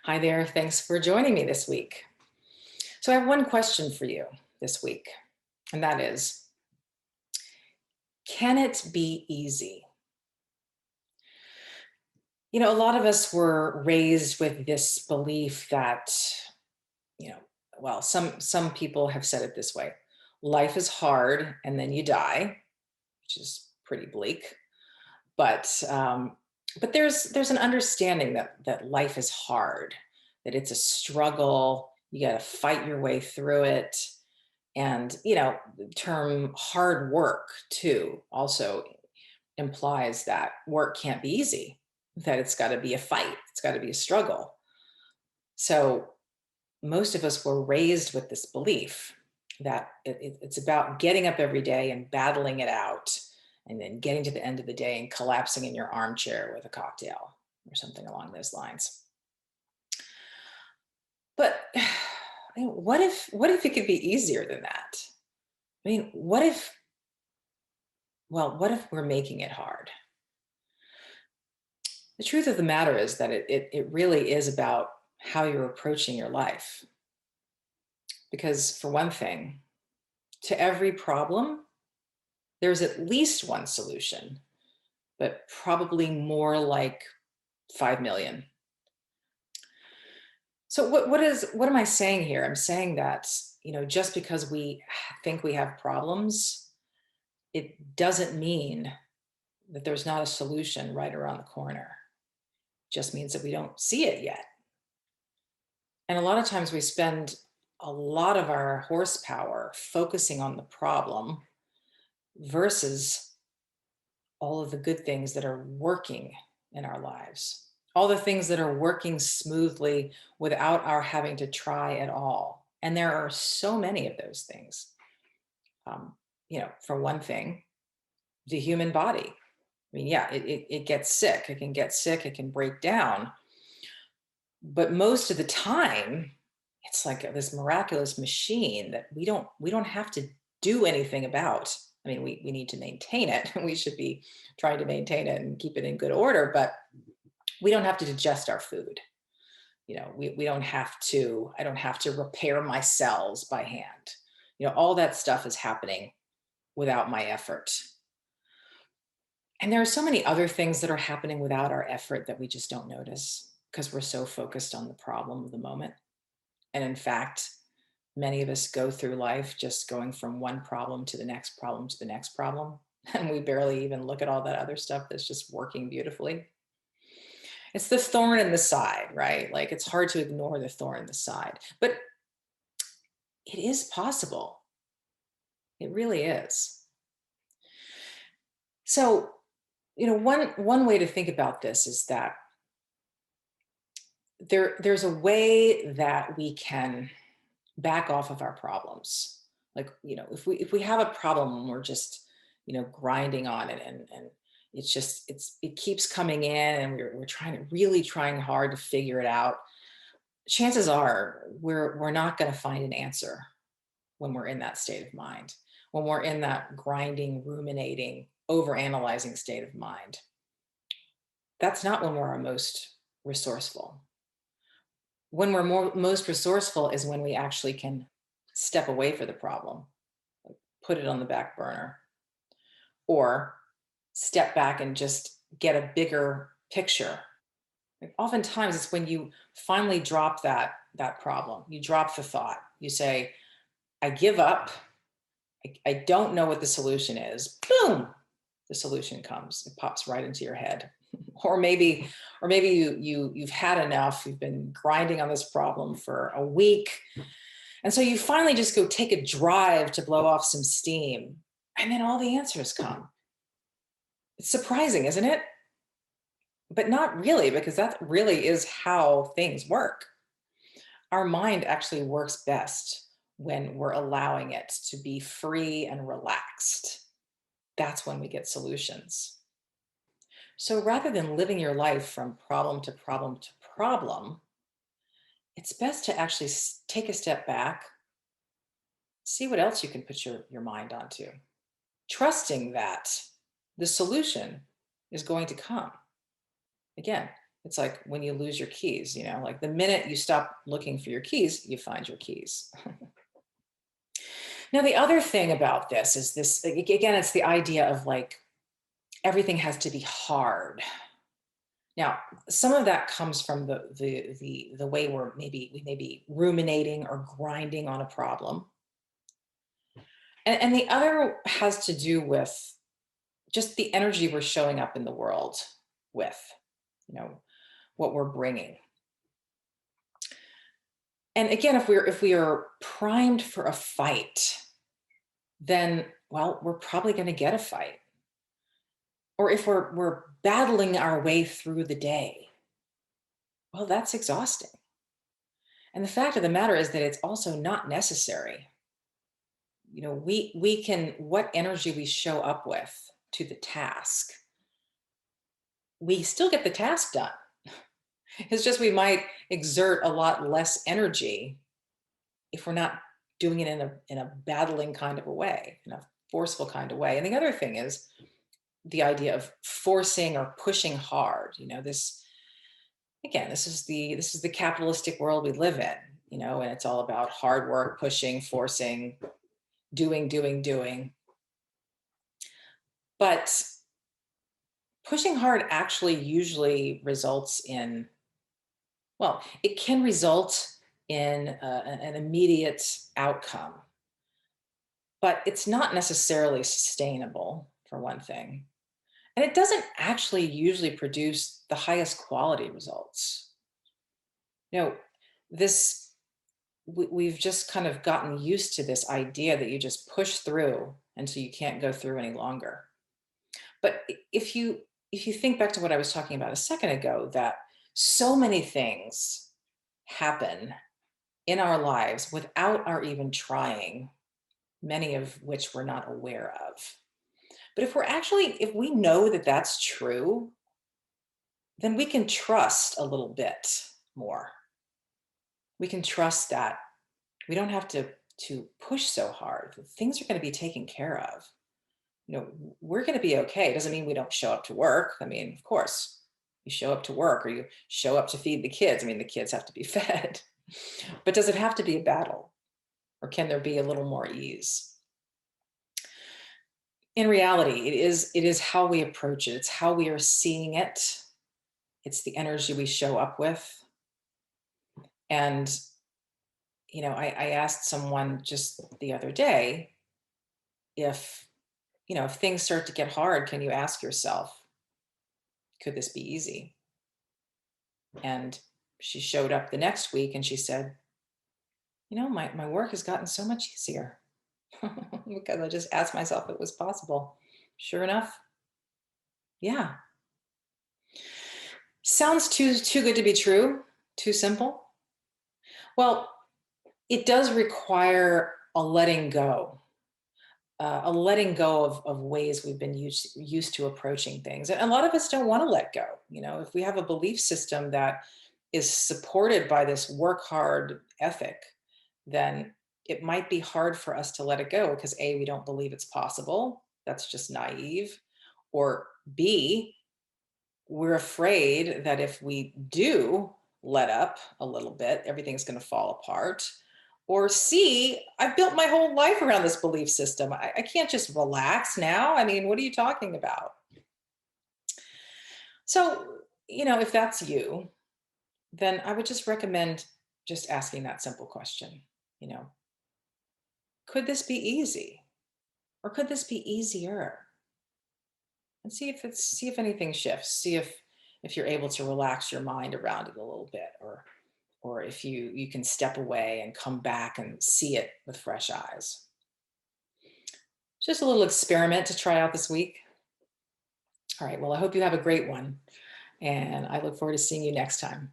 Hi there. Thanks for joining me this week. So, I have one question for you this week, and that is, can it be easy? A lot of us were raised with this belief that, you know, some people have said it this way: life is hard, and then you die, which is pretty bleak. But there's an understanding that life is hard, that it's a struggle. You got to fight your way through it. And, the term hard work too also implies that work can't be easy, that it's got to be a fight, it's got to be a struggle. So most of us were raised with this belief that it's about getting up every day and battling it out, and then getting to the end of the day and collapsing in your armchair with a cocktail or something along those lines. But what if it could be easier than that? What if we're making it hard? The truth of the matter is that it really is about how you're approaching your life. Because, for one thing, to every problem, there's at least one solution, but probably more like 5 million. So, what am I saying here? I'm saying that, just because we think we have problems, it doesn't mean that there's not a solution right around the corner. It just means that we don't see it yet. And a lot of times we spend a lot of our horsepower focusing on the problem versus all of the good things that are working in our lives, all the things that are working smoothly without our having to try at all. And there are so many of those things. For one thing, the human body. Yeah, it gets sick. It can get sick. It can break down. But most of the time, it's like this miraculous machine that we don't have to do anything about. We need to maintain it. We should be trying to maintain it and keep it in good order, but we don't have to digest our food. We don't have to, I don't have to repair my cells by hand. All that stuff is happening without my effort. And there are so many other things that are happening without our effort that we just don't notice because we're so focused on the problem of the moment. And in fact, many of us go through life just going from one problem to the next problem to the next problem. And we barely even look at all that other stuff that's just working beautifully. It's the thorn in the side, right? Like, it's hard to ignore the thorn in the side, but it is possible. It really is. So, one way to think about this is that there's a way that we can back off of our problems. Like, if we have a problem and we're just, grinding on it, and it keeps coming in, and we're trying hard to figure it out. Chances are we're not going to find an answer when we're in that state of mind, when we're in that grinding, ruminating, overanalyzing state of mind. That's not when we're our most resourceful. When we're most resourceful is when we actually can step away for the problem, put it on the back burner, or step back and just get a bigger picture. Like, oftentimes it's when you finally drop that problem, you drop the thought, you say, I give up. I don't know what the solution is. Boom, the solution comes. It pops right into your head. Or maybe you've had enough. You've been grinding on this problem for a week, and so you finally just go take a drive to blow off some steam, and then all the answers come. It's surprising, isn't it? But not really, because that really is how things work. Our mind actually works best when we're allowing it to be free and relaxed. That's when we get solutions. So rather than living your life from problem to problem to problem, it's best to actually take a step back, see what else you can put your mind onto, trusting that the solution is going to come. Again, It's like when you lose your keys, like the minute you stop looking for your keys, you find your keys. Now, the other thing about this is this, again, it's the idea of like everything has to be hard. Now, some of that comes from the way we may be ruminating or grinding on a problem. And the other has to do with just the energy we're showing up in the world with, you know, what we're bringing. And again, if we are primed for a fight, then well, we're probably going to get a fight. Or if we're battling our way through the day, well, that's exhausting. And the fact of the matter is that it's also not necessary. We can, what energy we show up with to the task, we still get the task done. It's just we might exert a lot less energy if we're not doing it in a battling kind of a way, in a forceful kind of way. And the other thing is the idea of forcing or pushing hard. This, again, this is the capitalistic world we live in, and it's all about hard work, pushing, forcing, doing. But pushing hard actually usually results in, well, it can result in an immediate outcome, but it's not necessarily sustainable, for one thing. And it doesn't actually usually produce the highest quality results. You know, this we've just kind of gotten used to this idea that you just push through until you can't go through any longer. But if you think back to what I was talking about a second ago, that so many things happen in our lives without our even trying, many of which we're not aware of. But if we know that that's true, then we can trust a little bit more. We can trust that we don't have to push so hard. Things are going to be taken care of. We're going to be okay. It doesn't mean we don't show up to work. I mean, of course, you show up to work or you show up to feed the kids. I mean, the kids have to be fed. But does it have to be a battle? Or can there be a little more ease? In reality, it is how we approach it. It's how we are seeing it. It's the energy we show up with. And, I asked someone just the other day if, if things start to get hard, can you ask yourself, could this be easy? And she showed up the next week and she said, my work has gotten so much easier because I just asked myself if it was possible. Sure enough, yeah. Sounds too good to be true, too simple. Well, it does require a letting go of ways we've been used to approaching things. And a lot of us don't want to let go. If we have a belief system that is supported by this work hard ethic, then it might be hard for us to let it go because A, we don't believe it's possible. That's just naive. Or B, we're afraid that if we do let up a little bit, everything's going to fall apart. Or C, I've built my whole life around this belief system. I can't just relax now. I mean, what are you talking about? So, if that's you, then I would just recommend just asking that simple question. You know, could this be easy? Or could this be easier? And see if anything shifts. See if you're able to relax your mind around it a little bit, or if you can step away and come back and see it with fresh eyes. Just a little experiment to try out this week. All right, well, I hope you have a great one, and I look forward to seeing you next time.